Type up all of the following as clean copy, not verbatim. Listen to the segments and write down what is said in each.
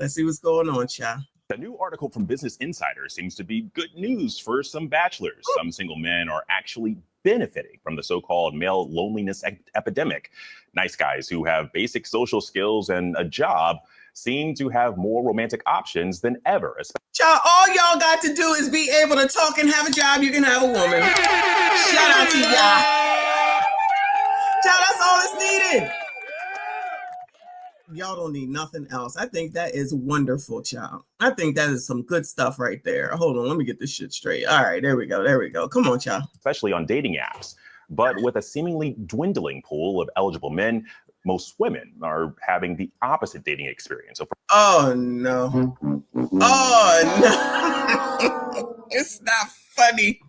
Let's see what's going on, child. A new article from Business Insider seems to be good news for some bachelors. Some single men are actually benefiting from the so-called male loneliness epidemic. Nice guys who have basic social skills and a job seem to have more romantic options than ever. Y'all, all y'all got to do is be able to talk and have a job. You can have a woman. Shout out to y'all. Y'all, that's all that's needed. Y'all don't need nothing else. I think that is wonderful, child. I think that is some good stuff right there. Hold on, let me get this shit straight. All right, there we go. There we go. Come on, child. Especially on dating apps. But with a seemingly dwindling pool of eligible men, most women are having the opposite dating experience. Oh, no. Oh, no. It's not funny.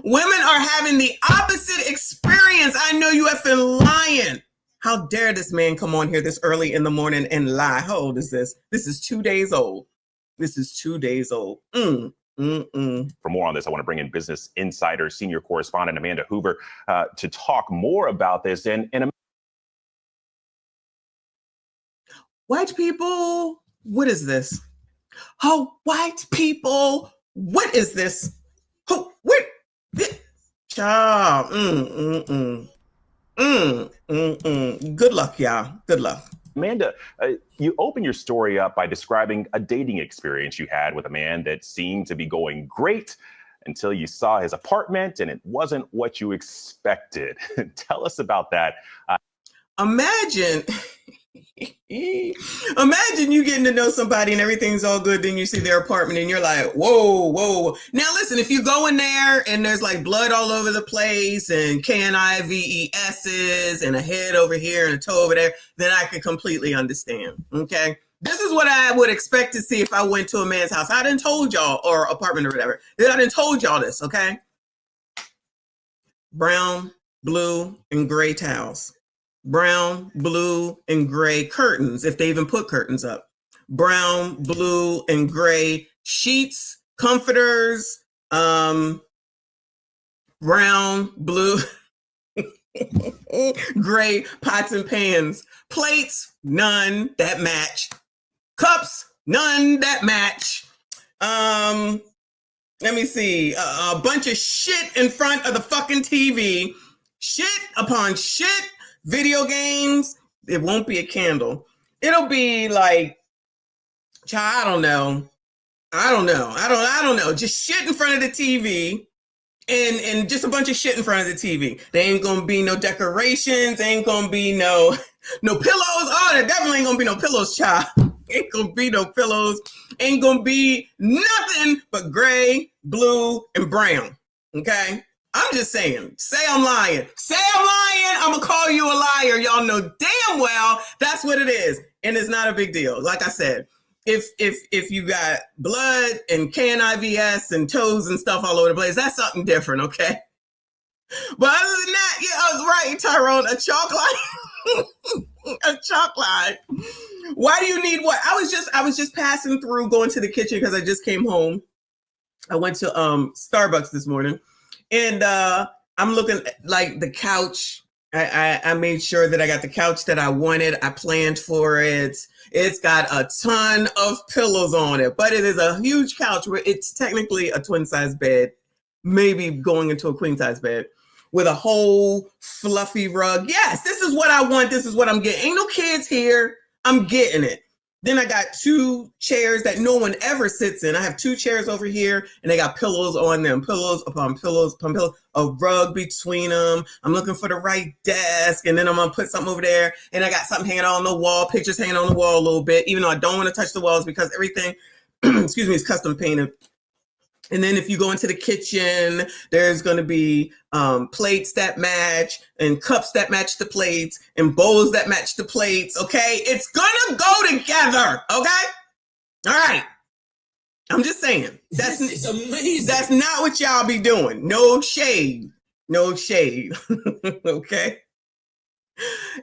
Women are having the opposite experience. I know you effing lying. How dare this man come on here this early in the morning and lie? How old is this? This is 2 days old. This is 2 days old. For more on this, I want to bring in Business Insider senior correspondent Amanda Hoover to talk more about this. And white people, what is this? Oh, white people, what is this? Oh, what? Child. Good luck, y'all. Good luck. Amanda, you open your story up by describing a dating experience you had with a man that seemed to be going great until you saw his apartment and it wasn't what you expected. Tell us about that. Imagine you getting to know somebody and everything's all good. Then you see their apartment and you're like, whoa. Now, listen, if you go in there and there's like blood all over the place and KNIVES's and a head over here and a toe over there, then I can completely understand. Okay. This is what I would expect to see if I went to a man's house. I done told y'all, or apartment or whatever. I done told y'all this. Okay. Brown, blue, and gray towels. Brown, blue, and gray curtains, if they even put curtains up. Brown, blue, and gray sheets, comforters, brown, blue, gray pots and pans. Plates, none that match. Cups, none that match. Let me see. A bunch of shit in front of the fucking TV. Shit upon shit. Video games, it won't be a candle. It'll be like, child, I don't know. Just shit in front of the TV and just a bunch of shit in front of the TV. There ain't gonna be no decorations, ain't gonna be no pillows. Oh, there definitely ain't gonna be no pillows, child. Ain't gonna be no pillows. Ain't gonna be nothing but gray, blue, and brown. Okay? I'm just saying, say I'm lying. Say I'm lying, I'm gonna call you a liar. Y'all know damn well that's what it is. And it's not a big deal. Like I said, if you got blood and KNIVS and toes and stuff all over the place, that's something different, okay? But other than that, yeah, I was right, Tyrone, a chalk line. A chalk line. Why do you need what? I was just passing through, going to the kitchen because I just came home. I went to Starbucks this morning. And I'm looking like the couch. I made sure that I got the couch that I wanted. I planned for it. It's got a ton of pillows on it, but it is a huge couch where it's technically a twin size bed, maybe going into a queen size bed with a whole fluffy rug. Yes, this is what I want. This is what I'm getting. Ain't no kids here. I'm getting it. Then I got 2 chairs that no one ever sits in. I have 2 chairs over here and they got pillows on them. Pillows upon pillows upon pillows. A rug between them. I'm looking for the right desk. And then I'm going to put something over there. And I got something hanging on the wall. Pictures hanging on the wall a little bit. Even though I don't want to touch the walls because everything, excuse me, is custom painted. And then if you go into the kitchen, there's going to be plates that match and cups that match the plates and bowls that match the plates. Okay. It's going to go together. Okay. All right. I'm just saying. That's amazing. That's not what y'all be doing. No shade. No shade. Okay.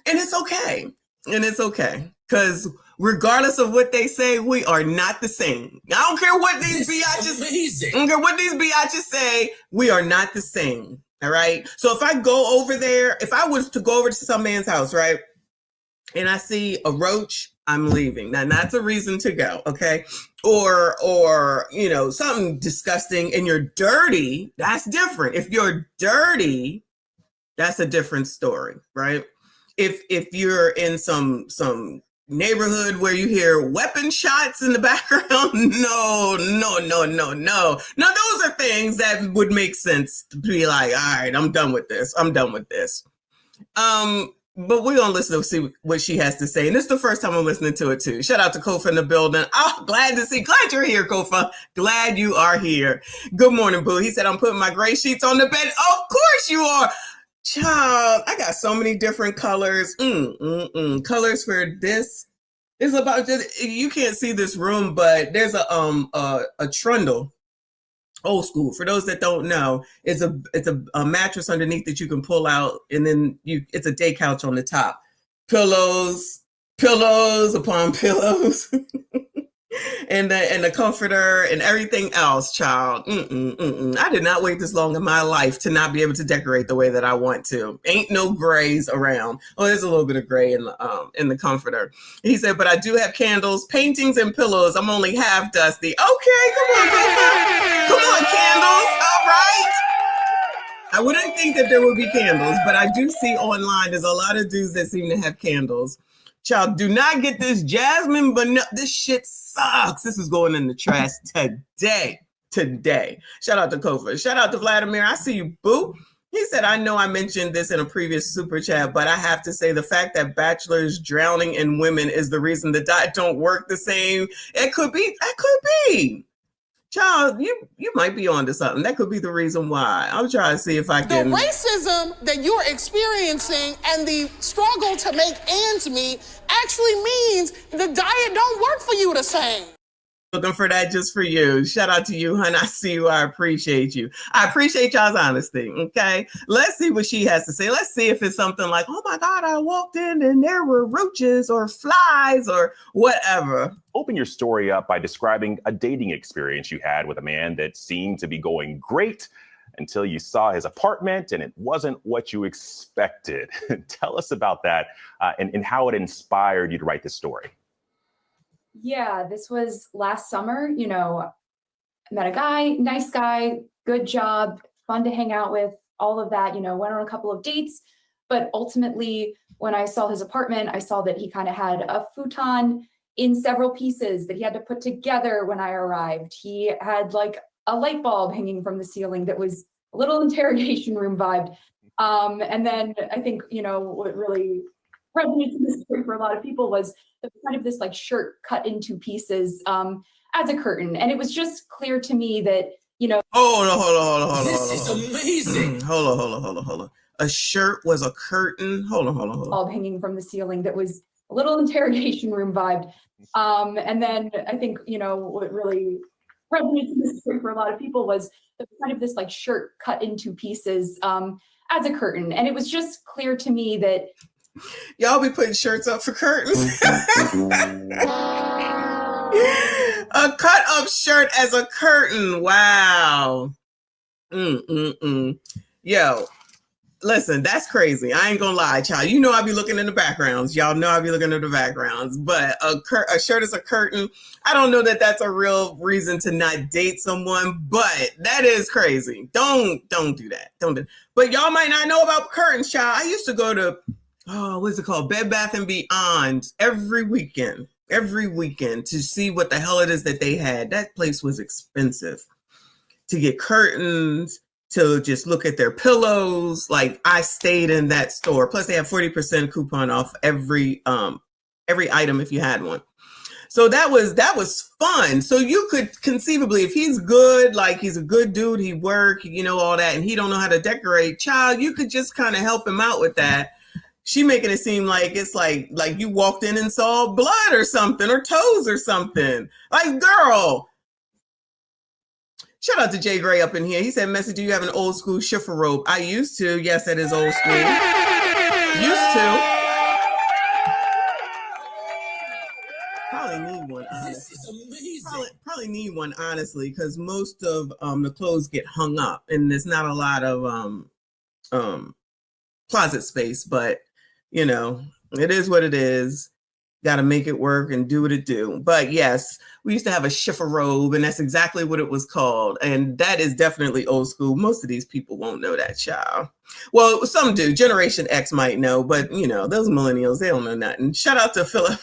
And it's okay. And it's okay. Because regardless of what they say, we are not the same. I don't care what these biatches. I don't care what these biatches say. We are not the same. All right. So if I go over there, if I was to go over to some man's house, right, and I see a roach I'm leaving. Now that's a reason to go, okay? Or you know, something disgusting and you're dirty, that's different. If you're dirty, that's a different story, right? If you're in some neighborhood where you hear weapon shots in the background, no. No, those are things that would make sense to be like, all right, I'm done with this. But we're gonna listen to see what she has to say. And this is the first time I'm listening to it too. Shout out to Kofa in the building. Oh, glad you're here, Kofa. Glad you are here. Good morning, boo. He said, I'm putting my gray sheets on the bed. Of course you are. Child, I got so many different colors. Colors for this. It's about just, you can't see this room, but there's a trundle. Old school. For those that don't know, it's a mattress underneath that you can pull out, and then it's a day couch on the top. Pillows upon pillows, and the comforter and everything else, child. I did not wait this long in my life to not be able to decorate the way that I want to. Ain't no grays around. Oh, there's a little bit of gray in the comforter. He said, but I do have candles, paintings, and pillows. I'm only half dusty. Okay, come on, candles. All right. I wouldn't think that there would be candles, but I do see online there's a lot of dudes that seem to have candles. Child, do not get this jasmine, but no, this shit sucks. This is going in the trash today. Shout out to Kofa. Shout out to Vladimir. I see you, boo. He said, I know I mentioned this in a previous super chat, but I have to say the fact that bachelors drowning in women is the reason the diet don't work the same. It could be. Child, you might be onto something. That could be the reason why. I'm trying to see if I can. The racism that you're experiencing and the struggle to make ends meet actually means the diet don't work for you the same. Looking for that just for you. Shout out to you, hun. I see you. I appreciate you. I appreciate y'all's honesty. Okay. Let's see what she has to say. Let's see if it's something like, oh my God, I walked in and there were roaches or flies or whatever. Open your story up by describing a dating experience you had with a man that seemed to be going great until you saw his apartment and it wasn't what you expected. Tell us about that and how it inspired you to write this story. Yeah, this was last summer. You know, I met a guy, nice guy, good job, fun to hang out with, all of that, you know, went on a couple of dates. But ultimately, when I saw his apartment, I saw that he kind of had a futon in several pieces that he had to put together when I arrived. He had like a light bulb hanging from the ceiling that was a little interrogation room vibe. And then I think, you know, what really resonates in this story for a lot of people was kind of this like shirt cut into pieces as a curtain. And it was just clear to me that, you know. Hold on. This is amazing. Hold on. A shirt was a curtain. Hold on. Bulb hanging from the ceiling that was a little interrogation room vibe. And then I think, you know, what really resonates in this story for a lot of people was kind of this like shirt cut into pieces as a curtain. And it was just clear to me that y'all be putting shirts up for curtains. A cut up shirt as a curtain. Wow. Yo, listen, that's crazy. I ain't gonna lie, child. You know I be looking in the backgrounds. Y'all know I be looking in the backgrounds. But a shirt as a curtain, I don't know that that's a real reason to not date someone, but that is crazy. Don't do that. Don't do. But y'all might not know about curtains, child. I used to go to what's it called? Bed Bath & Beyond every weekend to see what the hell it is that they had. That place was expensive to get curtains, to just look at their pillows. Like I stayed in that store. Plus they have 40% coupon off every item if you had one. So that was fun. So you could conceivably, if he's good, like he's a good dude, he work, you know, all that, and he don't know how to decorate, child, you could just kind of help him out with that. She making it seem like it's like you walked in and saw blood or something, or toes or something. Like, girl. Shout out to Jay Gray up in here. He said, Messy, do you have an old school shiffer rope? I used to. Yes, that is old school. Used to. Probably need one, honestly. This is amazing. Probably need one, honestly, because most of the clothes get hung up, and there's not a lot of closet space, but you know, it is what it is. Got to make it work and do what it do. But yes, we used to have a chifforobe, and that's exactly what it was called. And that is definitely old school. Most of these people won't know that, child. Well, some do. Generation X might know, but you know, those millennials, they don't know nothing. Shout out to Philip.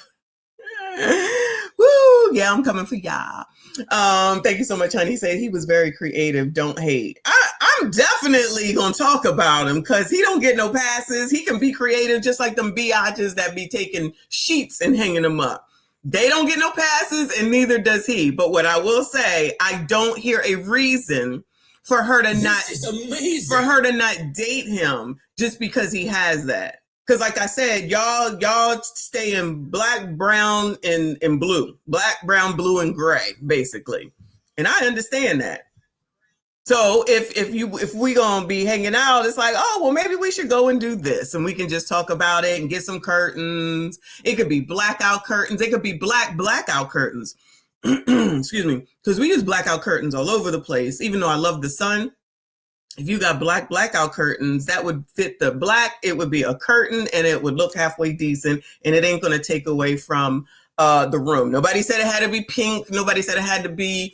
Woo! Yeah, I'm coming for y'all. Thank you so much, honey. He said he was very creative. Don't hate. I'm definitely gonna talk about him because he don't get no passes. He can be creative just like them biatches that be taking sheets and hanging them up. They don't get no passes, and neither does he. But what I will say, I don't hear a reason for her to not date him just because he has that. Because like I said, y'all stay in black, brown, and blue. Black, brown, blue, and gray, basically. And I understand that. So if we gonna be hanging out, it's like, oh, well, maybe we should go and do this, and we can just talk about it and get some curtains. It could be blackout curtains. It could be blackout curtains. Excuse me, because we use blackout curtains all over the place. Even though I love the sun, if you got blackout curtains, that would fit the black. It would be a curtain, and it would look halfway decent, and it ain't gonna take away from the room. Nobody said it had to be pink. Nobody said it had to be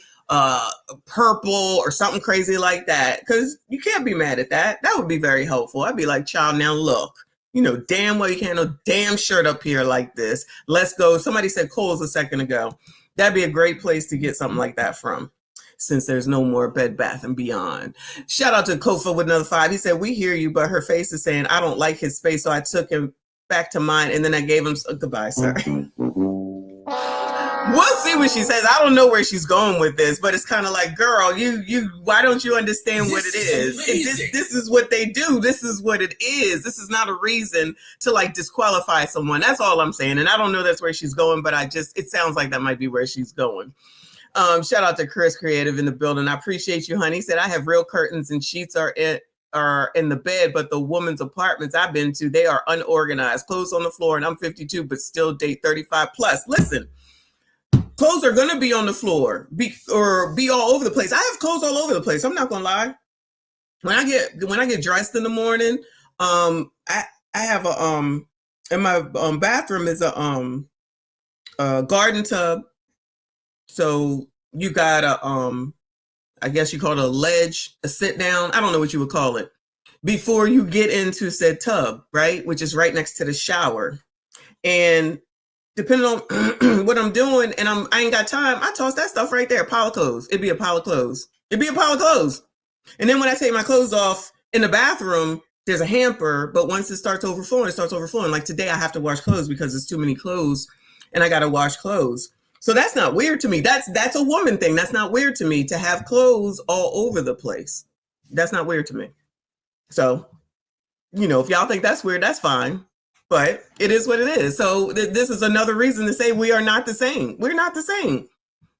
purple or something crazy like that, because you can't be mad at that. That would be very helpful. I'd be like, child, now look, you know damn well you can't have no damn shirt up here like this. Let's go. Somebody said Kohl's a second ago. That'd be a great place to get something like that from, since there's no more Bed Bath and Beyond. Shout out to Kofa with another 5. He said, we hear you, but her face is saying, I don't like his space, so I took him back to mine, and then I gave him goodbye, sir. We'll see what she says. I don't know where she's going with this, but it's kind of like, girl, you why don't you understand what it is? This is what they do. This is what it is. This is not a reason to like disqualify someone. That's all I'm saying. And I don't know that's where she's going, but it sounds like that might be where she's going. Shout out to Chris Creative in the building. I appreciate you, honey. He said, I have real curtains and sheets are in the bed, but the woman's apartments I've been to, they are unorganized. Clothes on the floor, and I'm 52, but still date 35 plus. Listen. Clothes are gonna be on the floor, be all over the place. I have clothes all over the place. I'm not gonna lie. When I get dressed in the morning, I have in my bathroom is a garden tub. So you got I guess you call it a ledge, a sit down. I don't know what you would call it before you get into said tub, right? Which is right next to the shower. And depending on what I'm doing, and I ain't got time, I toss that stuff right there, a pile of clothes. It'd be a pile of clothes. And then when I take my clothes off in the bathroom, there's a hamper, but once it starts overflowing. Like today I have to wash clothes because there's too many clothes and I got to wash clothes. So that's not weird to me. That's a woman thing. That's not weird to me to have clothes all over the place. That's not weird to me. So, you know, if y'all think that's weird, that's fine. But it is what it is. So this is another reason to say we are not the same. We're not the same.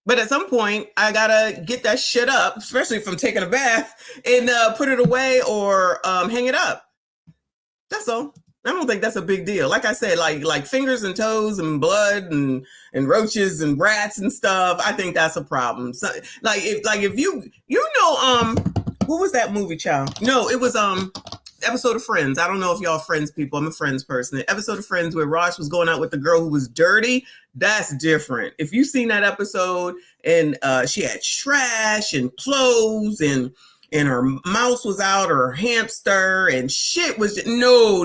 But at some point, I gotta get that shit up, especially if I'm taking a bath, and put it away or hang it up. That's all. I don't think that's a big deal. Like I said, like fingers and toes and blood and roaches and rats and stuff. I think that's a problem. So, if you what was that movie, child? No, it was episode of Friends. I don't know if y'all Friends people. I'm a Friends person. The episode of Friends where Ross was going out with the girl who was dirty. That's different. If you've seen that episode and she had trash and clothes and her mouse was out, or her hamster and shit was just, no.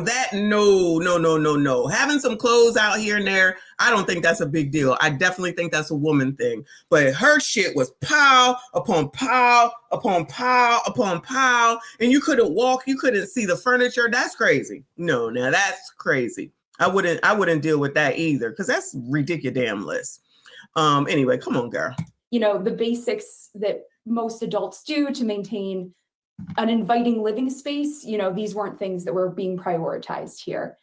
Having some clothes out here and there, I don't think that's a big deal. I definitely think that's a woman thing. But her shit was pile upon pile upon pile upon pile, and you couldn't walk, you couldn't see the furniture. That's crazy. No, now that's crazy. I wouldn't deal with that either, because that's ridiculous. Anyway, come on, girl. You know, the basics that most adults do to maintain an inviting living space, you know, these weren't things that were being prioritized here.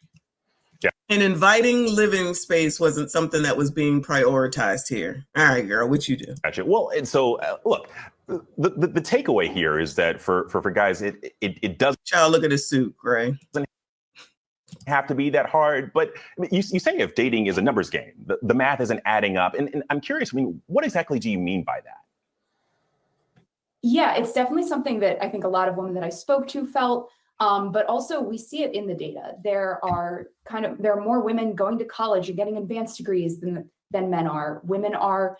Yeah. An inviting living space wasn't something that was being prioritized here. All right, girl, what you do? Gotcha. Well, and so look, the takeaway here is that for guys, it doesn't. Child, look at his suit, Gray. Have to be that hard, but you say if dating is a numbers game, the math isn't adding up, and I'm curious, I mean, what exactly do you mean by that? Yeah, it's definitely something that I think a lot of women that I spoke to felt. But also we see it in the data. There are more women going to college and getting advanced degrees than men are. Women are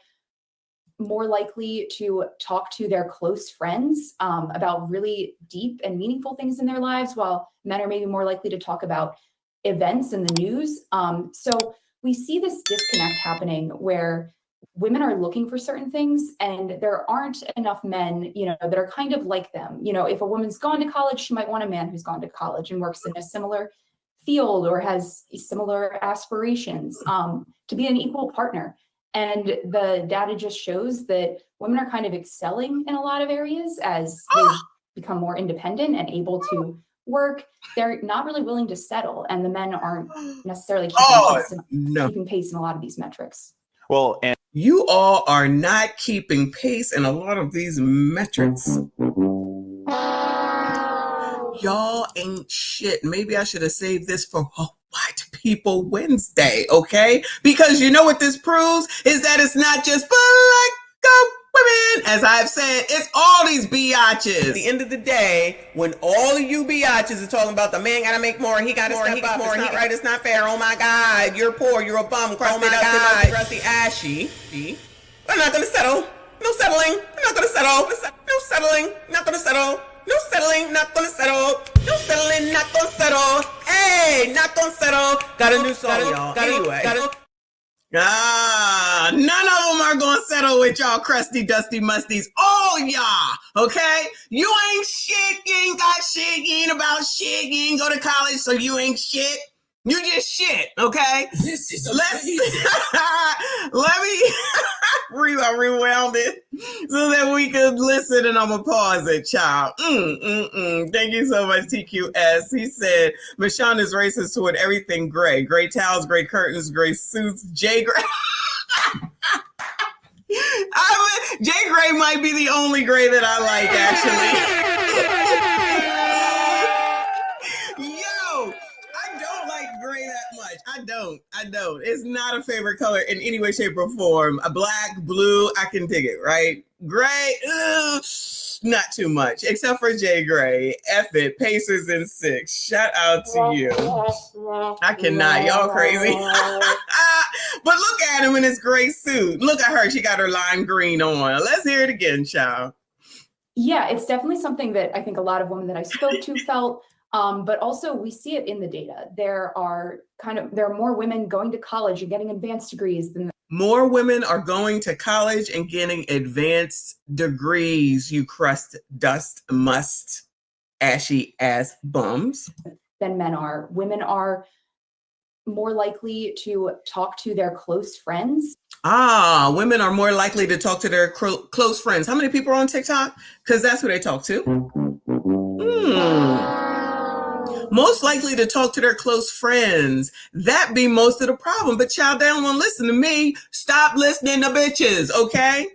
more likely to talk to their close friends about really deep and meaningful things in their lives, while men are maybe more likely to talk about events in the news. So we see this disconnect happening where women are looking for certain things and there aren't enough men, that are kind of like them. If a woman's gone to college, she might want a man who's gone to college and works in a similar field or has similar aspirations, to be an equal partner. And the data just shows that women are kind of excelling in a lot of areas as they become more independent and able to work. They're not really willing to settle, and the men aren't necessarily keeping pace in a lot of these metrics. Well, and you all are not keeping pace in a lot of these metrics. Y'all ain't shit. Maybe I should have saved this for White People Wednesday, okay? Because you know what this proves is that it's not just black women. As I've said, it's all these biatches. At the end of the day, when all of you biatches are talking about the man gotta make more, he gotta step up, it's not right, it's not fair, oh my God, you're poor, you're a bum, crusty, rusty, ashy. We're not gonna settle. No settling. We're not gonna settle. No settling. Not gonna settle. No settling. Not gonna settle. No settling. Not gonna settle. Hey, not gonna settle. Got a new song, y'all. Anyway. None of them are gonna settle with y'all crusty, dusty musties. All y'all, okay? You ain't shit. You ain't got shit. You ain't about shit. You ain't go to college, so you ain't shit. You just shit, okay? This is let me rewound it so that we could listen, and I'm gonna pause it, child. Thank you so much, TQS. He said, Michon is racist toward everything gray. Gray towels, gray curtains, gray suits, Jay Gray. Jay Gray might be the only gray that I like, actually. Gray that much. I don't. It's not a favorite color in any way, shape, or form. A black, blue, I can dig it, right? Gray, not too much, except for Jay Gray. F it, Pacers in 6. Shout out to you. I cannot. Y'all crazy. But look at him in his gray suit. Look at her. She got her lime green on. Let's hear it again, child. Yeah, it's definitely something that I think a lot of women that I spoke to felt. But also we see it in the data. There are more women going to college and getting advanced degrees than more women are going to college and getting advanced degrees, you crust, dust, must, ashy ass bums. Than men are. Women are more likely to talk to their close friends. Women are more likely to talk to their close friends. How many people are on TikTok? Because that's who they talk to. Most likely to talk to their close friends. That be most of the problem. But child, they don't want to listen to me. Stop listening to bitches, okay?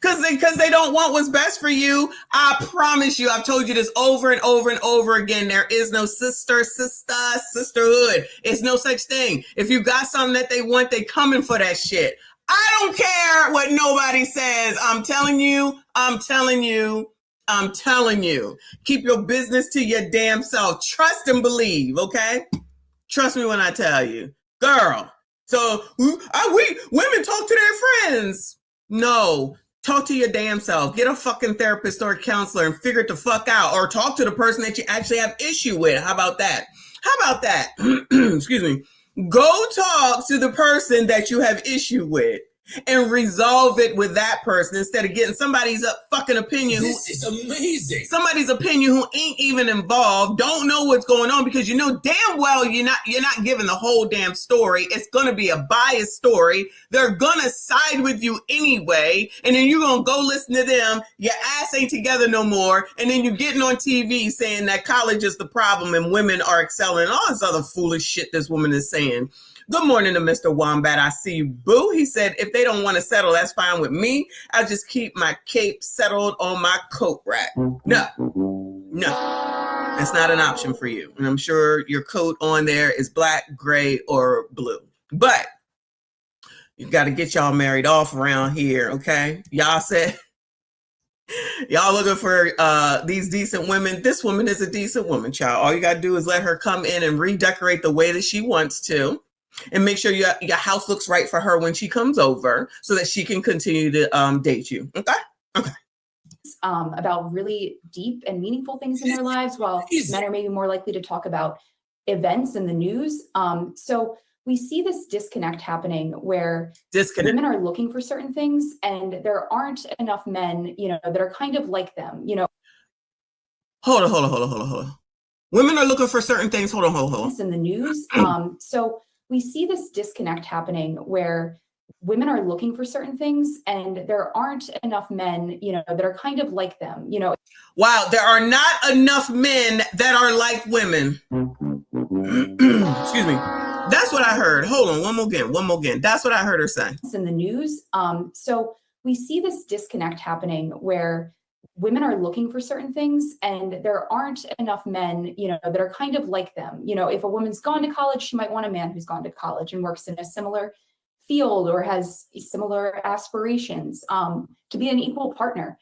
Because they don't want what's best for you. I promise you, I've told you this over and over and over again. There is no sisterhood. It's no such thing. If you got something that they want, they coming for that shit. I don't care what nobody says. I'm telling you. Keep your business to your damn self. Trust and believe, okay? Trust me when I tell you. Girl, so women talk to their friends. No, talk to your damn self. Get a fucking therapist or a counselor and figure it the fuck out. Or talk to the person that you actually have issue with. How about that? Excuse me. Go talk to the person that you have issue with and resolve it with that person instead of getting somebody's fucking opinion. This is amazing. Somebody's opinion who ain't even involved, don't know what's going on, because you know damn well you're not giving the whole damn story. It's gonna be a biased story. They're gonna side with you anyway, and then you're gonna go listen to them. Your ass ain't together no more, and then you're getting on TV saying that college is the problem and women are excelling. All this other foolish shit this woman is saying. Good morning to Mr. Wombat. I see you, boo. He said, if they don't want to settle, that's fine with me. I'll just keep my cape settled on my coat rack. No, that's not an option for you. And I'm sure your coat on there is black, gray, or blue. But you got to get y'all married off around here, okay? Y'all said Y'all looking for these decent women. This woman is a decent woman, child. All you got to do is let her come in and redecorate the way that she wants to, and make sure your house looks right for her when she comes over so that she can continue to date you. Okay? Okay. About really deep and meaningful things in their lives, while men are maybe more likely to talk about events in the news. So we see this disconnect happening where women are looking for certain things and there aren't enough men, that are kind of like them, Hold on. Women are looking for certain things. Hold on. In the news. So we see this disconnect happening where women are looking for certain things and there aren't enough men, that are kind of like them, Wow, there are not enough men that are like women. Excuse me. That's what I heard. Hold on, one more again. That's what I heard her say. In the news. So we see this disconnect happening where women are looking for certain things and there aren't enough men, that are kind of like them. If a woman's gone to college, she might want a man who's gone to college and works in a similar field or has similar aspirations, to be an equal partner.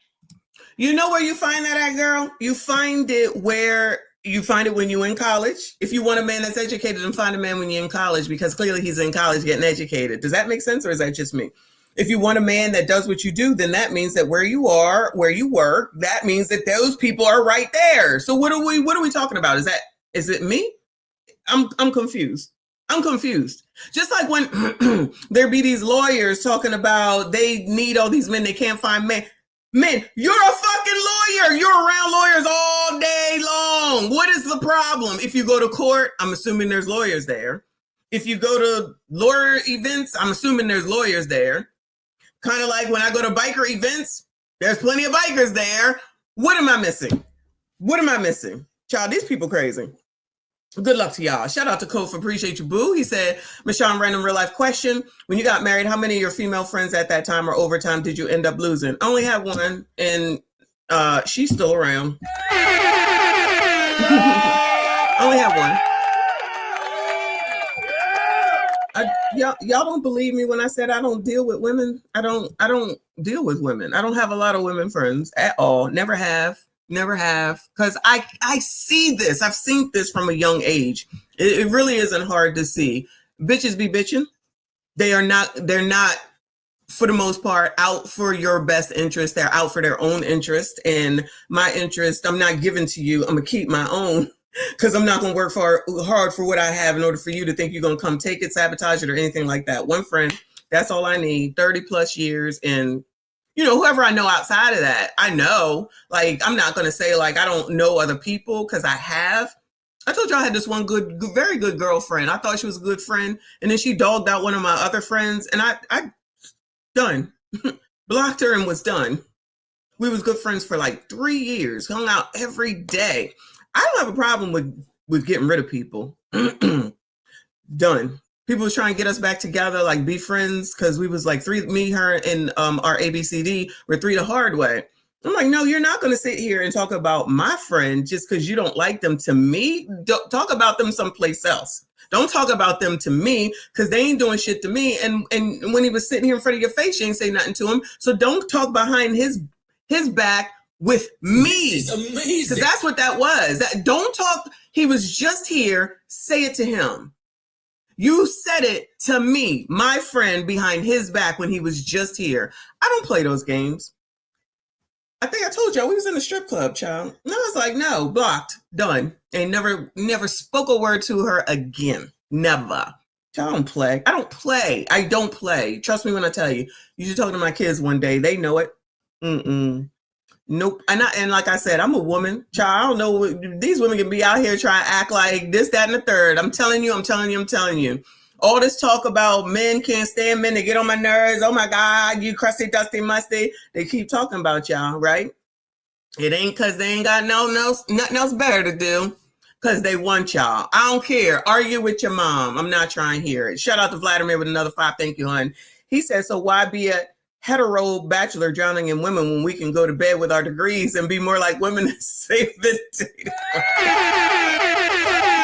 You know where you find that at, girl? You find it when you're in college. If you want a man that's educated, then find a man when you're in college, because clearly he's in college getting educated. Does that make sense, or is that just me? If you want a man that does what you do, then that means that where you are, where you work, that means that those people are right there. So what are we talking about? Is it me? I'm confused. Just like when there be these lawyers talking about they need all these men, they can't find men. Men, you're a fucking lawyer. You're around lawyers all day long. What is the problem? If you go to court, I'm assuming there's lawyers there. If you go to lawyer events, I'm assuming there's lawyers there. Kind of like when I go to biker events, there's plenty of bikers there. What am I missing? Child, these people crazy. Good luck to y'all. Shout out to Kof. Appreciate you, boo. He said, Michon, random real life question. When you got married, how many of your female friends at that time or over time did you end up losing? I only have one, and she's still around. Only have one. Y'all don't believe me when I said I don't deal with women. I don't deal with women. I don't have a lot of women friends at all. Never have. Because I see this. I've seen this from a young age. It really isn't hard to see. Bitches be bitching. They're not, for the most part, out for your best interest. They're out for their own interest. And my interest, I'm not giving to you. I'm going to keep my own, because I'm not going to work hard for what I have in order for you to think you're going to come take it, sabotage it, or anything like that. One friend, that's all I need. 30 plus years. And whoever I know outside of that, I know. Like, I'm not going to say, like, I don't know other people, because I have. I told you I had this one very good girlfriend. I thought she was a good friend. And then she dogged out one of my other friends. And I done. Blocked her and was done. We was good friends for like 3 years. Hung out every day. I don't have a problem with getting rid of people. Done. People was trying to get us back together, like be friends, because we was like me, her, and our ABCD were 3 the hard way. I'm like, no, you're not going to sit here and talk about my friend just because you don't like them to me. Don't talk about them someplace else. Don't talk about them to me, because they ain't doing shit to me. And when he was sitting here in front of your face, you ain't say nothing to him. So don't talk behind his back with me. Because that's what that was. Don't talk. He was just here. Say it to him. You said it to me, my friend, behind his back when he was just here. I don't play those games. I think I told y'all we was in a strip club, child. And I was like, no, blocked, done. And never spoke a word to her again. Never. Y'all don't play. I don't play. Trust me when I tell you. You should talk to my kids one day. They know it. Nope. And like I said, I'm a woman. Child, I don't know. These women can be out here trying to act like this, that, and the third. I'm telling you. All this talk about men can't stand men. They get on my nerves. Oh my God, you crusty, dusty, musty. They keep talking about y'all, right? It ain't because they ain't got nothing else better to do. Because they want y'all. I don't care. Argue with your mom. I'm not trying to hear it. Shout out to Vladimir with another 5. Thank you, hon. He said, so why be a hetero bachelor drowning in women when we can go to bed with our degrees and be more like women and save this data?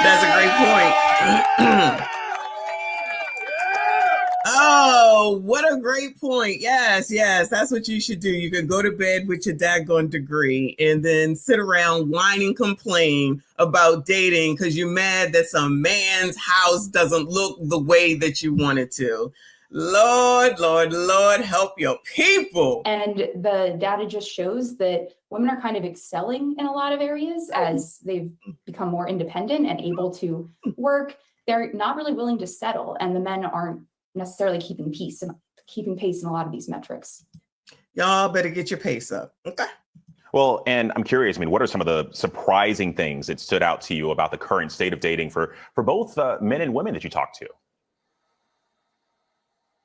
That's a great point. Oh, what a great point. Yes, yes, that's what you should do. You can go to bed with your daggone degree and then sit around whine and complain about dating because you're mad that some man's house doesn't look the way that you want it to. Lord, Lord, Lord, help your people. And the data just shows that women are kind of excelling in a lot of areas as they've become more independent and able to work. They're not really willing to settle, and the men aren't necessarily keeping pace in a lot of these metrics. Y'all better get your pace up. Okay. Well, and I'm curious, I mean, what are some of the surprising things that stood out to you about the current state of dating for both men and women that you talked to?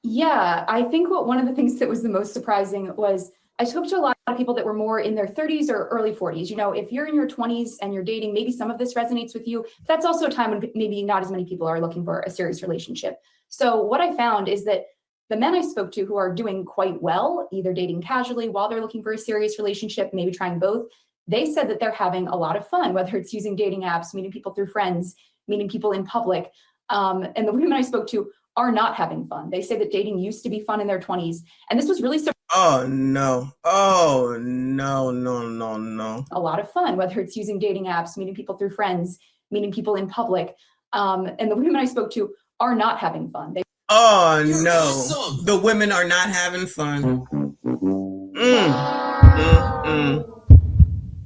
Yeah, I think one of the things that was the most surprising was I spoke to a lot of people that were more in their 30s or early 40s. You know, if you're in your 20s and you're dating, maybe some of this resonates with you. That's also a time when maybe not as many people are looking for a serious relationship. So what I found is that the men I spoke to who are doing quite well, either dating casually while they're looking for a serious relationship, maybe trying both, they said that they're having a lot of fun, whether it's using dating apps, meeting people through friends, meeting people in public. And the women I spoke to are not having fun. They say that dating used to be fun in their 20s. And this was really oh no. Oh no, no, no, no. A lot of fun, whether it's using dating apps, meeting people through friends, meeting people in public. And the women I spoke to are not having fun. Oh no, the women are not having fun.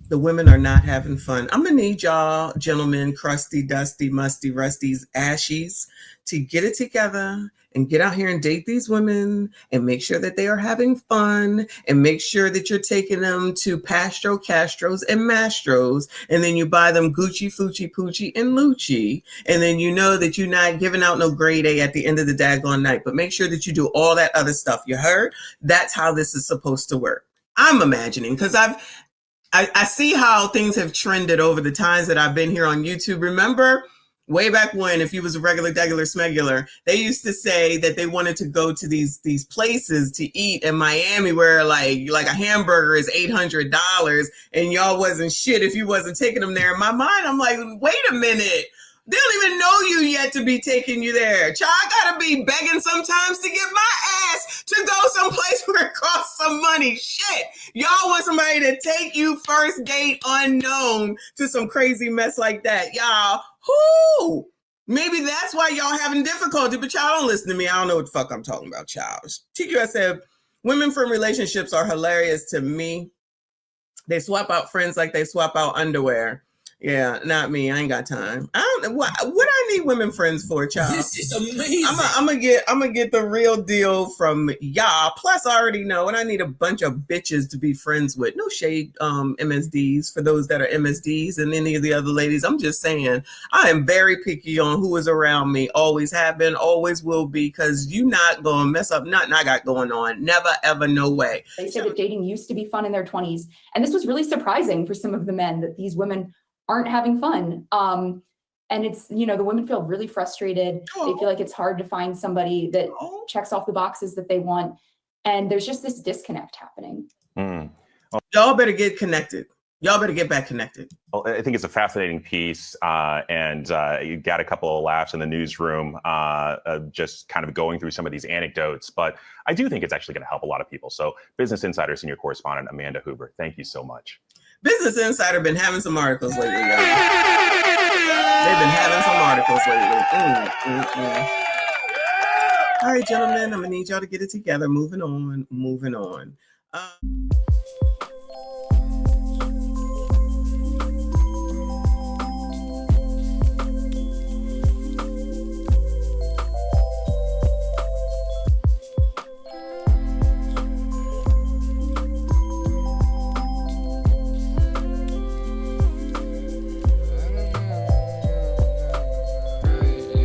The women are not having fun. I'm gonna need y'all, gentlemen, crusty, dusty, musty, rusties, ashies, to get it together and get out here and date these women and make sure that they are having fun and make sure that you're taking them to Pastro, Castros, and Mastros, and then you buy them Gucci, Fucci, Poochie, and Lucci, and then you know that you're not giving out no grade A at the end of the daggone night, but make sure that you do all that other stuff. You heard? That's how this is supposed to work. I'm imagining, because I see how things have trended over the times that I've been here on YouTube. Remember way back when, if you was a regular, smegular, they used to say that they wanted to go to these places to eat in Miami where like a hamburger is $800 and y'all wasn't shit if you wasn't taking them there. In my mind, I'm like, wait a minute. They don't even know you yet to be taking you there. Child, I gotta be begging sometimes to get my ass to go someplace where it costs some money. Shit. Y'all want somebody to take you first date unknown to some crazy mess like that. Y'all, whoo! Maybe that's why y'all having difficulty, but y'all don't listen to me. I don't know what the fuck I'm talking about, child. TQS said, women from relationships are hilarious to me. They swap out friends like they swap out underwear. Yeah, not me. I ain't got time. I don't know what I need women friends for, child. This is amazing. I'm gonna get the real deal from y'all. Plus, I already know, and I need a bunch of bitches to be friends with. No shade, MSDs for those that are MSDs and any of the other ladies. I'm just saying, I am very picky on who is around me. Always have been, always will be, because you not gonna mess up nothing I got going on. Never, ever, no way. They said that dating used to be fun in their 20s, and this was really surprising for some of the men that these women aren't having fun. And it's, you know, the women feel really frustrated. They feel like it's hard to find somebody that checks off the boxes that they want. And there's just this disconnect happening. Y'all better get connected. Y'all better get back connected. Well, I think it's a fascinating piece, and you got a couple of laughs in the newsroom, just kind of going through some of these anecdotes. But I do think it's actually going to help a lot of people. So Business Insider senior correspondent Amanda Hoover, thank you so much. Business Insider been having some articles lately, y'all. They've been having some articles lately. All right, gentlemen, I'm gonna need y'all to get it together. Moving on.